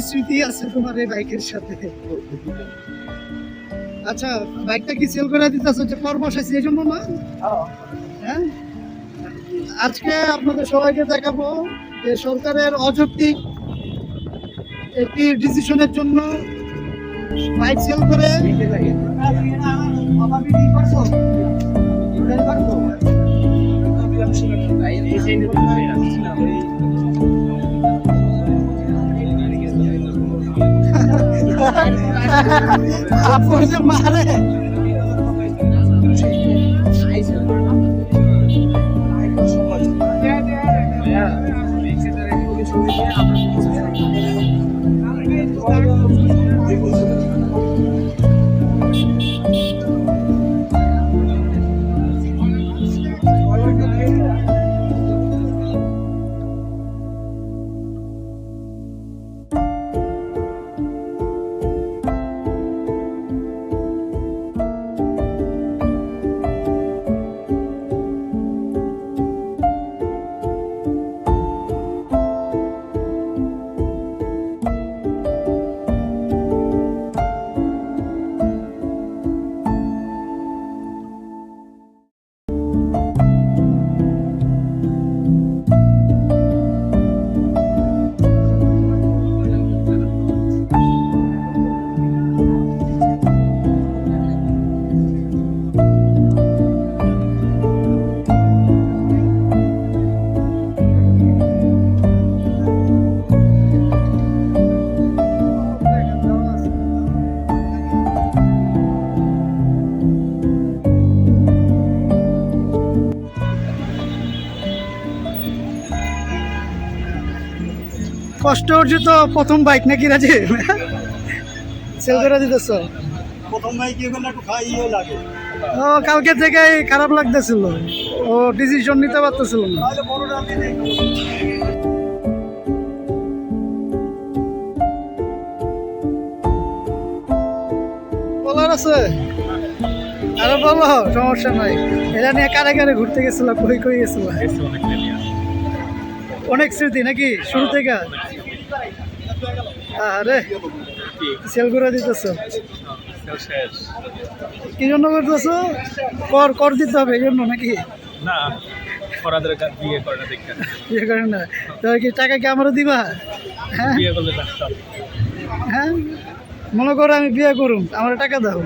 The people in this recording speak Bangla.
স্মৃতি আছে তোমার এই বাইকের সাথে। আচ্ছা, বাইকটা কি সেল করে দিতেছো যে কর বসাইছি এই জন্য না? হ্যাঁ, আজকে আপনাদের সবাইকে দেখাবো যে সরকারের অযৌক্তিক একটি ডিসিশনের জন্য বাইক সেল করে আপনার যে মারে কষ্ট অর্জিত প্রথম বাইক নাকি রাজীব? সেল করে দিতেছ? প্রথম ভাই কি করলে একটু খাইও লাগে, ও কালকে থেকে খারাপ লাগতেছিল, ও ডিসিশন নিতে পারতেছিল না। তাহলে বড়টা দিয়ে বলার আছে আরো বলো, সমস্যা নাই। এটা নিয়ে কারে কারে ঘুরতে গেছিল, কই কই গেছিল? অনেক স্মৃতি নাকি শুরু থেকে? আরে সেল করে দিতেছ কি জন্য করতেছো? কর কর দিতে হবে এই জন্য নাকি? না, পরাদের বিয়ে করে না দেখতে। বিয়ে করেন না তো কি টাকা কি আমারও দিবা? হ্যাঁ বিয়ে করলে টাকা হ্যাঁ, মনে করো আমি বিয়ে করুম, আমার টাকা দাও।